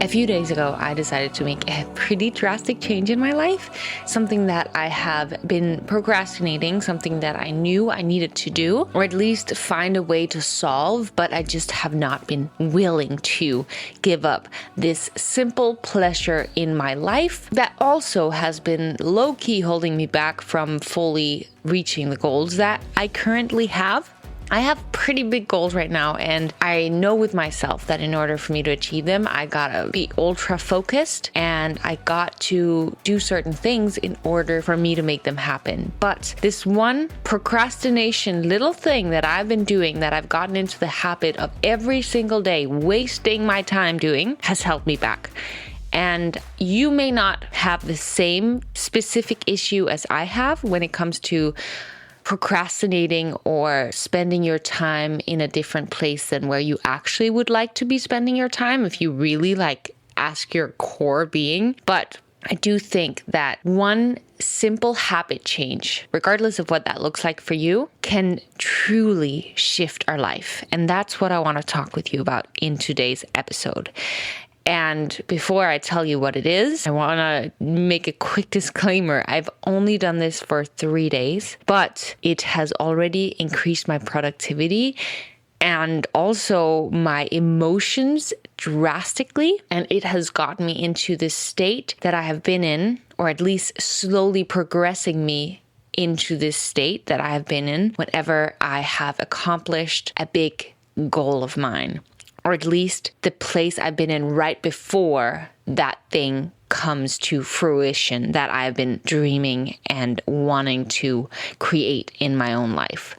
A few days ago, I decided to make a pretty drastic change in my life, something that I have been procrastinating, something that I knew I needed to do, or at least find a way to solve, but I just have not been willing to give up this simple pleasure in my life that also has been low-key holding me back from fully reaching the goals that I currently have. I have pretty big goals right now, and I know with myself that in order for me to achieve them, I gotta be ultra focused and I got to do certain things in order for me to make them happen. But this one procrastination little thing that I've been doing, that I've gotten into the habit of every single day wasting my time doing, has held me back. And you may not have the same specific issue as I have when it comes to procrastinating or spending your time in a different place than where you actually would like to be spending your time if you really ask your core being. But I do think that one simple habit change, regardless of what that looks like for you, can truly shift our life. And that's what I want to talk with you about in today's episode. And before I tell you what it is, I want to make a quick disclaimer. I've only done this for 3 days, but it has already increased my productivity and also my emotions drastically. And it has gotten me into this state that I have been in, or at least slowly progressing me into this state that I have been in whenever I have accomplished a big goal of mine. Or at least the place I've been in right before that thing comes to fruition that I've been dreaming and wanting to create in my own life.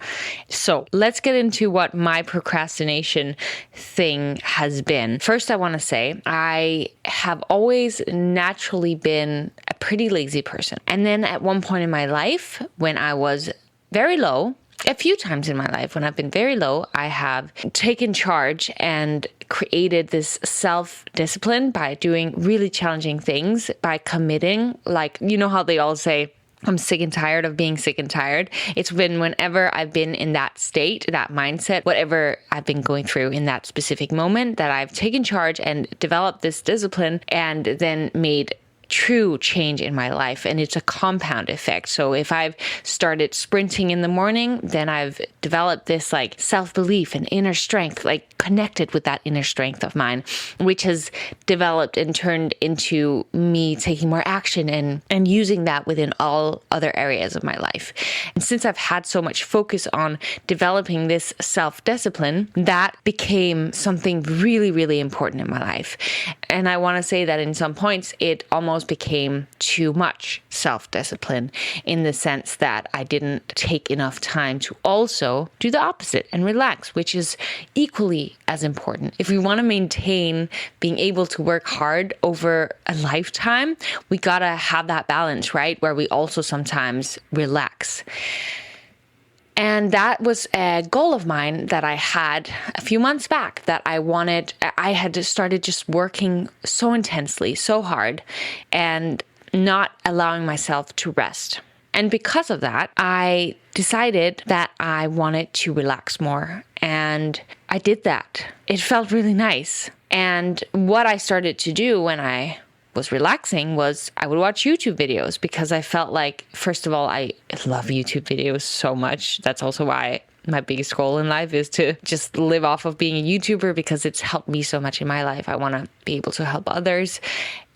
So let's get into what my procrastination thing has been. First, I want to say I have always naturally been a pretty lazy person. And then at one point in my life, when I was very low, a few times in my life when I've been very low, I have taken charge and created this self-discipline by doing really challenging things, by committing. Like, you know how they all say, I'm sick and tired of being sick and tired. It's been whenever I've been in that state, that mindset, whatever I've been going through in that specific moment, that I've taken charge and developed this discipline and then made true change in my life. And it's a compound effect. So if I've started sprinting in the morning, then I've developed this self-belief and inner strength, connected with that inner strength of mine, which has developed and turned into me taking more action and using that within all other areas of my life. And since I've had so much focus on developing this self-discipline, that became something really, really important in my life. And I want to say that in some points, it almost became too much self-discipline, in the sense that I didn't take enough time to also do the opposite and relax, which is equally as important. If we want to maintain being able to work hard over a lifetime, we gotta have that balance, right? Where we also sometimes relax. And that was a goal of mine that I had a few months back, that I had started just working so intensely, so hard, and not allowing myself to rest. And because of that, I decided that I wanted to relax more. And I did that. It felt really nice. And what I started to do when I was relaxing was I would watch YouTube videos, because I felt like, first of all, I love YouTube videos so much. That's also why my biggest goal in life is to just live off of being a YouTuber, because it's helped me so much in my life. I want to be able to help others.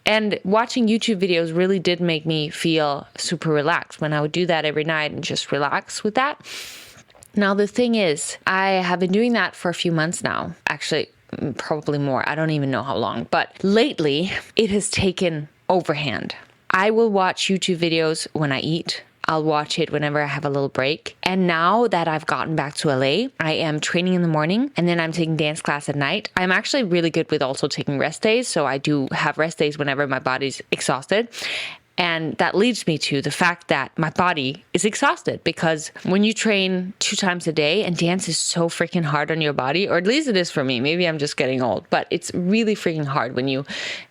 And watching YouTube videos really did make me feel super relaxed when I would do that every night and just relax with that. Now, the thing is, I have been doing that for a few months now. Actually, probably more. I don't even know how long. But lately, it has taken overhand. I will watch YouTube videos when I eat. I'll watch it whenever I have a little break. And now that I've gotten back to LA, I am training in the morning and then I'm taking dance class at night. I'm actually really good with also taking rest days. So I do have rest days whenever my body's exhausted. And that leads me to the fact that my body is exhausted, because when you train 2 times a day and dance is so freaking hard on your body, or at least it is for me, maybe I'm just getting old, but it's really freaking hard when you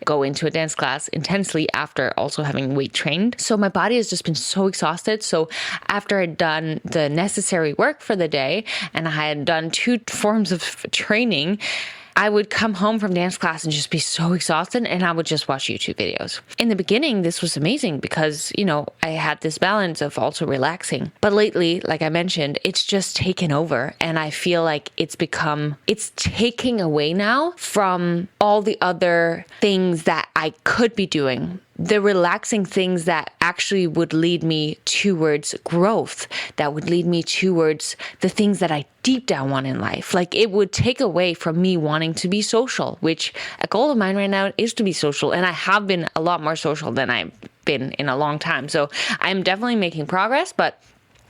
go into a dance class intensely after also having weight trained. So my body has just been so exhausted. So after I'd done the necessary work for the day and I had done 2 forms of training, I would come home from dance class and just be so exhausted, and I would just watch YouTube videos. In the beginning, this was amazing because, I had this balance of also relaxing. But lately, like I mentioned, it's just taken over, and I feel like it's taking away now from all the other things that I could be doing. The relaxing things that actually would lead me towards growth, that would lead me towards the things that I deep down want in life. Like, it would take away from me wanting to be social, which a goal of mine right now is to be social. And I have been a lot more social than I've been in a long time. So I'm definitely making progress, but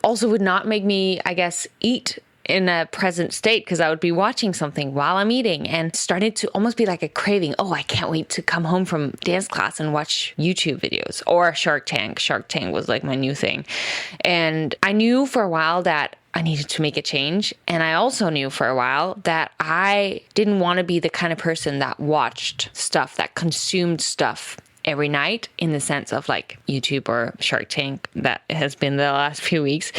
also would not make me, I guess, eat in a present state, because I would be watching something while I'm eating and started to almost be like a craving. Oh, I can't wait to come home from dance class and watch YouTube videos or Shark Tank. Shark Tank was like my new thing. And I knew for a while that I needed to make a change. And I also knew for a while that I didn't want to be the kind of person that watched stuff, that consumed stuff every night, in the sense of like YouTube or Shark Tank that has been the last few weeks.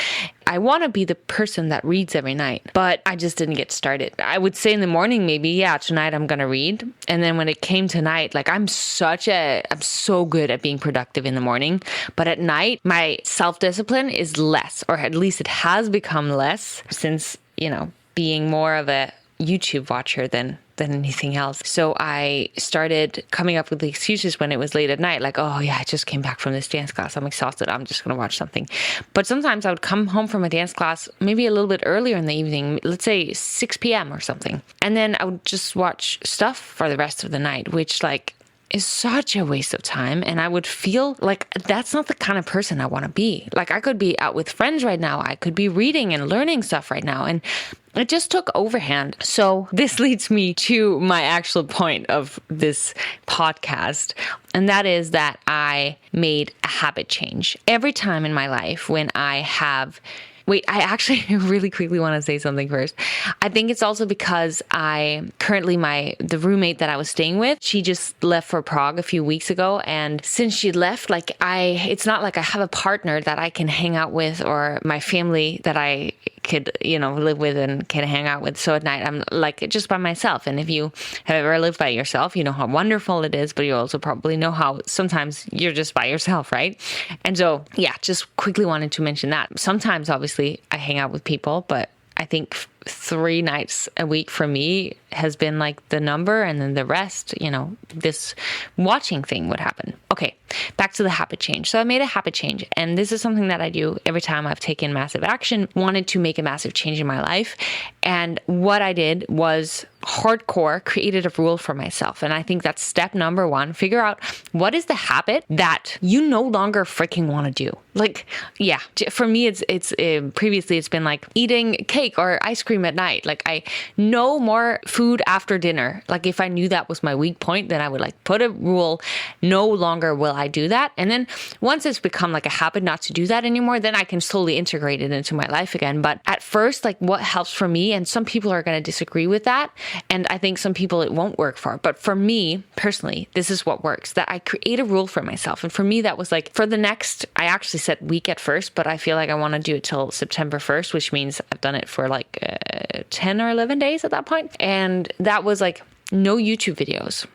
I want to be the person that reads every night, but I just didn't get started. I would say in the morning, maybe, yeah, tonight I'm going to read. And then when it came to night, like I'm so good at being productive in the morning, but at night, my self-discipline is less, or at least it has become less since, being more of a YouTube watcher than anything else. So I started coming up with the excuses when it was late at night, like, oh yeah, I just came back from this dance class. I'm exhausted. I'm just going to watch something. But sometimes I would come home from a dance class maybe a little bit earlier in the evening, let's say 6 p.m. or something. And then I would just watch stuff for the rest of the night, which is such a waste of time. And I would feel like that's not the kind of person I want to be. Like, I could be out with friends right now. I could be reading and learning stuff right now. And it just took overhand. So this leads me to my actual point of this podcast. And that is that I made a habit change. Every time in my life when I actually really quickly want to say something first. I think it's also because the roommate that I was staying with, she just left for Prague a few weeks ago. And since she left, it's not like I have a partner that I can hang out with, or my family that I could, live with and can hang out with. So at night, I'm just by myself. And if you have ever lived by yourself, you know how wonderful it is, but you also probably know how sometimes you're just by yourself, right? And so, yeah, just quickly wanted to mention that. Sometimes, obviously, I hang out with people, but I think 3 nights a week for me has been like the number, and then the rest, this watching thing would happen. Okay, back to the habit change. So I made a habit change, and this is something that I do every time I've taken massive action, wanted to make a massive change in my life. And what I did was hardcore created a rule for myself. And I think that's step number 1. Figure out what is the habit that you no longer freaking want to do. For me, it's previously it's been like eating cake or ice cream at night. Like, I no more food after dinner. Like, if I knew that was my weak point, then I would put a rule, no longer will I do that. And then once it's become like a habit not to do that anymore, then I can slowly integrate it into my life again. But at first, what helps for me, and some people are going to disagree with that, and I think some people it won't work for. But for me personally, this is what works, that I create a rule for myself. And for me, that was for the next, I actually said week at first, but I feel like I want to do it till September 1st, which means I've done it for 10 or 11 days at that point. And that was no YouTube videos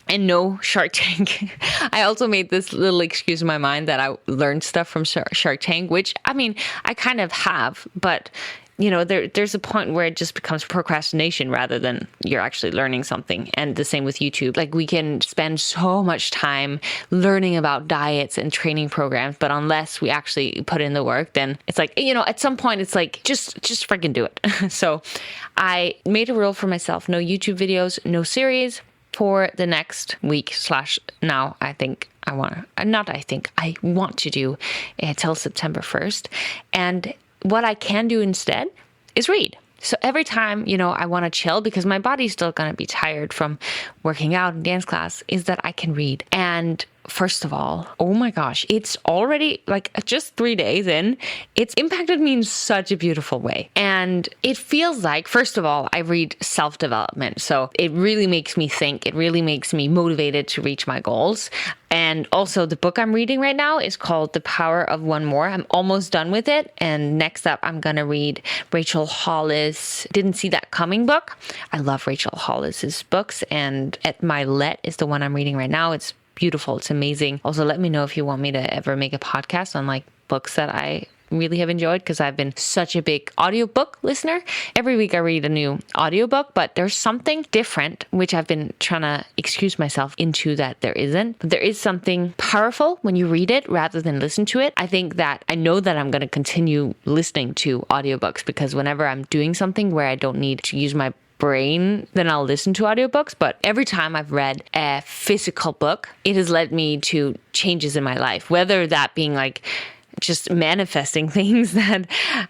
and no Shark Tank. I also made this little excuse in my mind that I learned stuff from Shark Tank, which I kind of have, but there's a point where it just becomes procrastination rather than you're actually learning something. And the same with YouTube. We can spend so much time learning about diets and training programs, but unless we actually put in the work, then it's at some point it's just freaking do it. So I made a rule for myself: no YouTube videos, no series for the next week / now. I want to do until September 1st. And what I can do instead is read. So every time, I want to chill because my body's still going to be tired from working out and dance class, is that I can read. And first of all, oh my gosh, it's already like just 3 days in, it's impacted me in such a beautiful way. And it feels like, first of all, I read self-development. So it really makes me think. It really makes me motivated to reach my goals. And also the book I'm reading right now is called The Power of One More. I'm almost done with it. And next up, I'm going to read Rachel Hollis' Didn't See That Coming book. I love Rachel Hollis's books. And At My Let is the one I'm reading right now. It's beautiful. It's amazing. Also, let me know if you want me to ever make a podcast on like books that I really have enjoyed, because I've been such a big audiobook listener. Every week I read a new audiobook, but there's something different, which I've been trying to excuse myself into that there isn't. But there is something powerful when you read it rather than listen to it. I think that I know that I'm going to continue listening to audiobooks, because whenever I'm doing something where I don't need to use my brain, then I'll listen to audiobooks. But every time I've read a physical book, it has led me to changes in my life, whether that being like just manifesting things that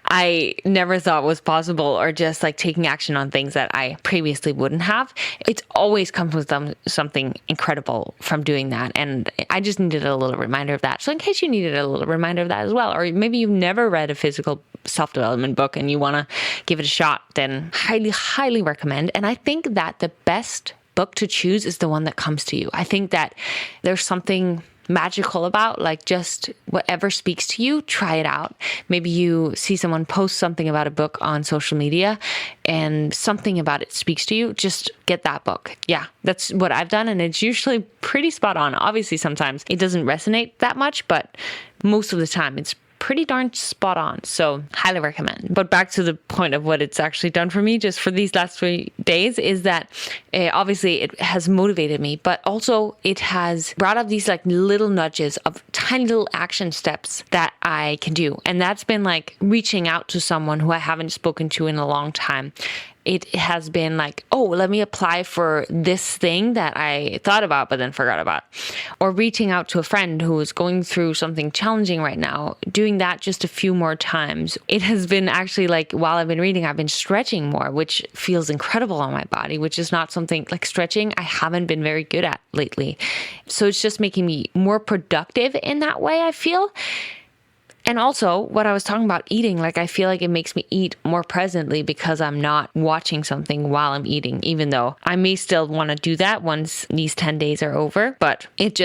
I never thought was possible, or just like taking action on things that I previously wouldn't have. It's always comes with something incredible from doing that. And I just needed a little reminder of that. So in case you needed a little reminder of that as well, or maybe you've never read a physical self-development book and you want to give it a shot, then highly, highly recommend. And I think that the best book to choose is the one that comes to you. I think that there's something magical about like just whatever speaks to you, try it out. Maybe you see someone post something about a book on social media and something about it speaks to you, just get that book. Yeah, that's what I've done, and it's usually pretty spot on. Obviously, sometimes it doesn't resonate that much, but most of the time it's pretty darn spot on. So highly recommend. But back to the point of what it's actually done for me just for these last 3 days is that obviously it has motivated me, but also it has brought up these like little nudges of tiny little action steps that I can do. And that's been like reaching out to someone who I haven't spoken to in a long time. It has been like, oh, let me apply for this thing that I thought about but then forgot about. Or reaching out to a friend who is going through something challenging right now, doing that just a few more times. It has been actually like, while I've been reading, I've been stretching more, which feels incredible on my body, which is not something like stretching I haven't been very good at lately. So it's just making me more productive in that way, I feel. And also what I was talking about eating, like I feel like it makes me eat more presently because I'm not watching something while I'm eating, even though I may still want to do that once these 10 days are over. But it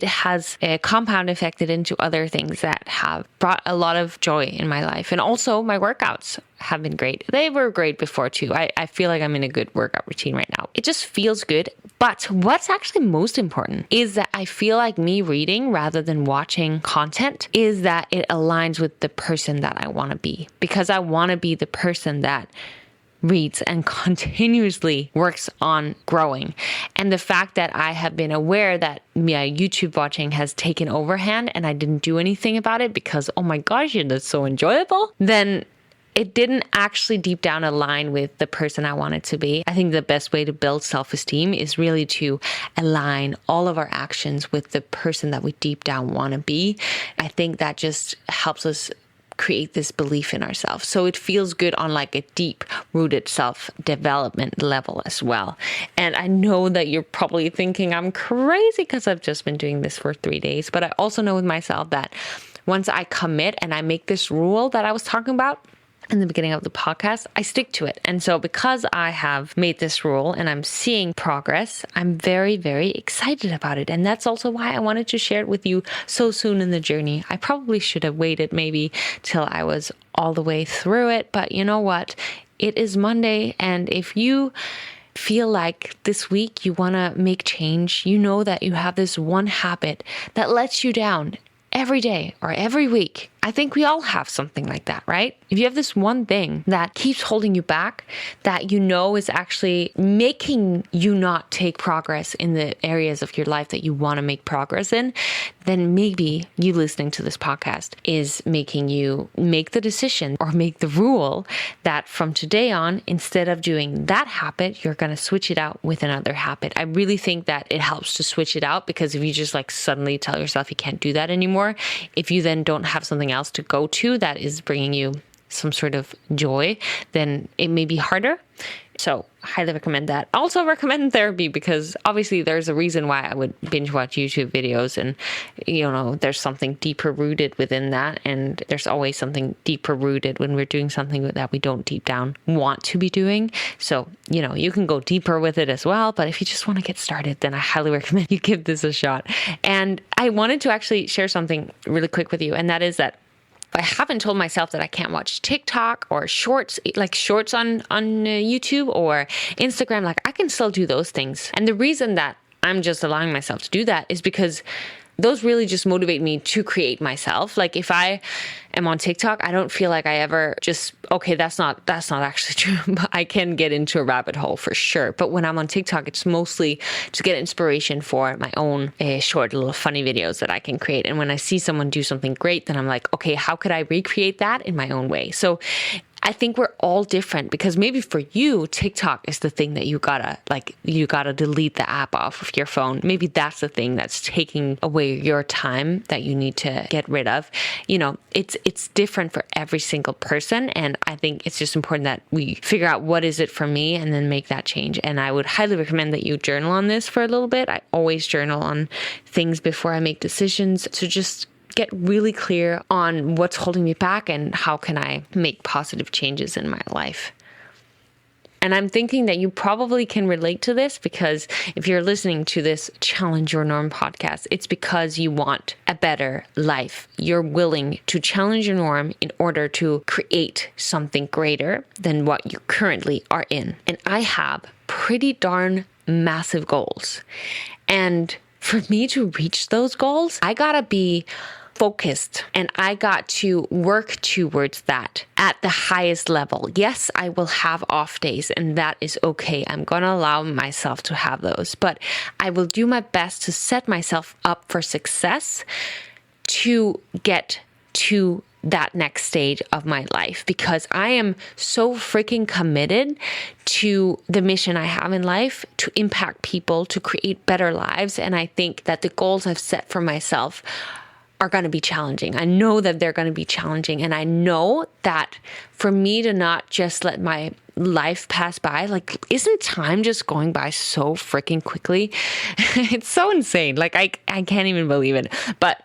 has a compound affected into other things that have brought a lot of joy in my life. And also my workouts have been great. They were great before too. I feel like I'm in a good workout routine right now. It just feels good. But what's actually most important is that I feel like me reading rather than watching content is that it aligns with the person that I want to be. Because I want to be the person that reads and continuously works on growing. And the fact that I have been aware that YouTube watching has taken overhand and I didn't do anything about it because, oh my gosh, that's so enjoyable, then it didn't actually deep down align with the person I wanted to be. I think the best way to build self-esteem is really to align all of our actions with the person that we deep down want to be. I think that just helps us create this belief in ourselves. So it feels good on like a deep rooted self-development level as well. And I know that you're probably thinking I'm crazy because I've just been doing this for 3 days, but I also know with myself that once I commit and I make this rule that I was talking about in the beginning of the podcast, I stick to it. And so because I have made this rule and I'm seeing progress, I'm very, very excited about it. And that's also why I wanted to share it with you so soon in the journey. I probably should have waited maybe till I was all the way through it. But you know what? It is Monday. And if you feel like this week you want to make change, you know that you have this one habit that lets you down every day or every week. I think we all have something like that, right? If you have this one thing that keeps holding you back, that you know is actually making you not take progress in the areas of your life that you want to make progress in, then maybe you listening to this podcast is making you make the decision or make the rule that from today on, instead of doing that habit, you're going to switch it out with another habit. I really think that it helps to switch it out, because if you just like suddenly tell yourself you can't do that anymore, if you then don't have something else to go to that is bringing you some sort of joy, then it may be harder. So highly recommend that. Also recommend therapy, because obviously there's a reason why I would binge watch YouTube videos, and there's something deeper rooted within that, and there's always something deeper rooted when we're doing something that we don't deep down want to be doing. So you can go deeper with it as well, but if you just want to get started, then I highly recommend you give this a shot. And I wanted to actually share something really quick with you, and that is that I haven't told myself that I can't watch TikTok or shorts on YouTube or Instagram. Like, I can still do those things. And the reason that I'm just allowing myself to do that is because those really just motivate me to create myself. Like, if I am on TikTok, I don't feel like I ever that's not actually true, but I can get into a rabbit hole for sure. But when I'm on TikTok, it's mostly to get inspiration for my own short little funny videos that I can create. And when I see someone do something great, then I'm like, okay, how could I recreate that in my own way? So I think we're all different, because maybe for you, TikTok is the thing that you gotta delete the app off of your phone. Maybe that's the thing that's taking away your time that you need to get rid of. It's different for every single person. And I think it's just important that we figure out what is it for me and then make that change. And I would highly recommend that you journal on this for a little bit. I always journal on things before I make decisions, to just get really clear on what's holding me back and how can I make positive changes in my life. And I'm thinking that you probably can relate to this, because if you're listening to this Challenge Your Norm podcast, it's because you want a better life. You're willing to challenge your norm in order to create something greater than what you currently are in. And I have pretty darn massive goals. And for me to reach those goals, I gotta be focused, and I got to work towards that at the highest level. Yes, I will have off days, and that is okay. I'm going to allow myself to have those, but I will do my best to set myself up for success to get to that next stage of my life, because I am so freaking committed to the mission I have in life, to impact people, to create better lives. And I think that the goals I've set for myself are going to be challenging. I know that they're going to be challenging. And I know that for me to not just let my life pass by, like, isn't time just going by so freaking quickly? It's so insane. Like, I can't even believe it. But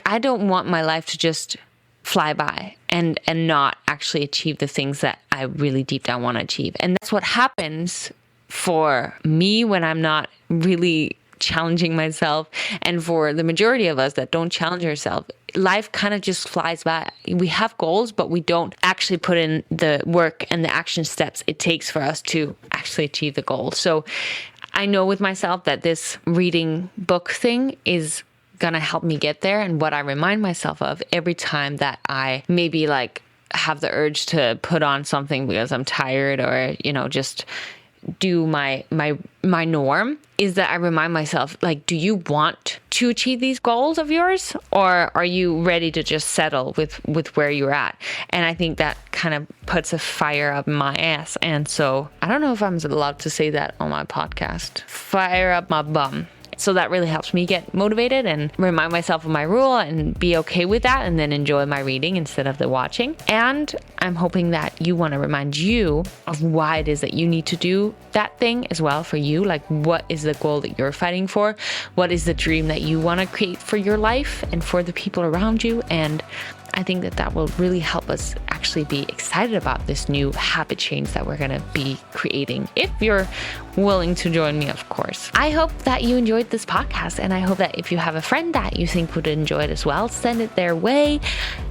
I don't want my life to just fly by and not actually achieve the things that I really deep down want to achieve. And that's what happens for me when I'm not really challenging myself, and for the majority of us that don't challenge ourselves, life kind of just flies by. We have goals, but we don't actually put in the work and the action steps it takes for us to actually achieve the goal. So I know with myself that this reading book thing is gonna help me get there. And what I remind myself of every time that I maybe have the urge to put on something because I'm tired, or just do my norm, is that I remind myself, do you want to achieve these goals of yours, or are you ready to just settle with where you're at? And I think that kind of puts a fire up my ass. And so I don't know if I'm allowed to say that on my podcast. Fire up my bum. So that really helps me get motivated and remind myself of my rule and be okay with that, and then enjoy my reading instead of the watching. And I'm hoping that you want to remind you of why it is that you need to do that thing as well for you. Like, what is the goal that you're fighting for? What is the dream that you want to create for your life and for the people around you? And I think that will really help us actually be excited about this new habit change that we're going to be creating, if you're willing to join me, of course. I hope that you enjoyed this podcast, and I hope that if you have a friend that you think would enjoy it as well, send it their way.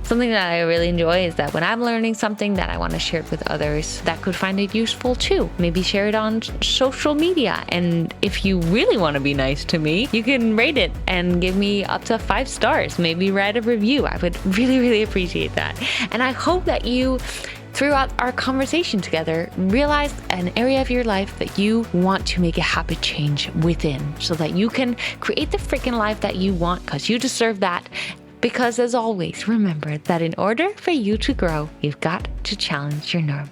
Something that I really enjoy is that when I'm learning something, that I want to share it with others that could find it useful too. Maybe share it on social media. And if you really want to be nice to me, you can rate it and give me up to 5 stars. Maybe write a review. I would really, really appreciate that. And I hope that you, throughout our conversation together, realize an area of your life that you want to make a habit change within, so that you can create the freaking life that you want, because you deserve that. Because as always, remember that in order for you to grow, you've got to challenge your norm.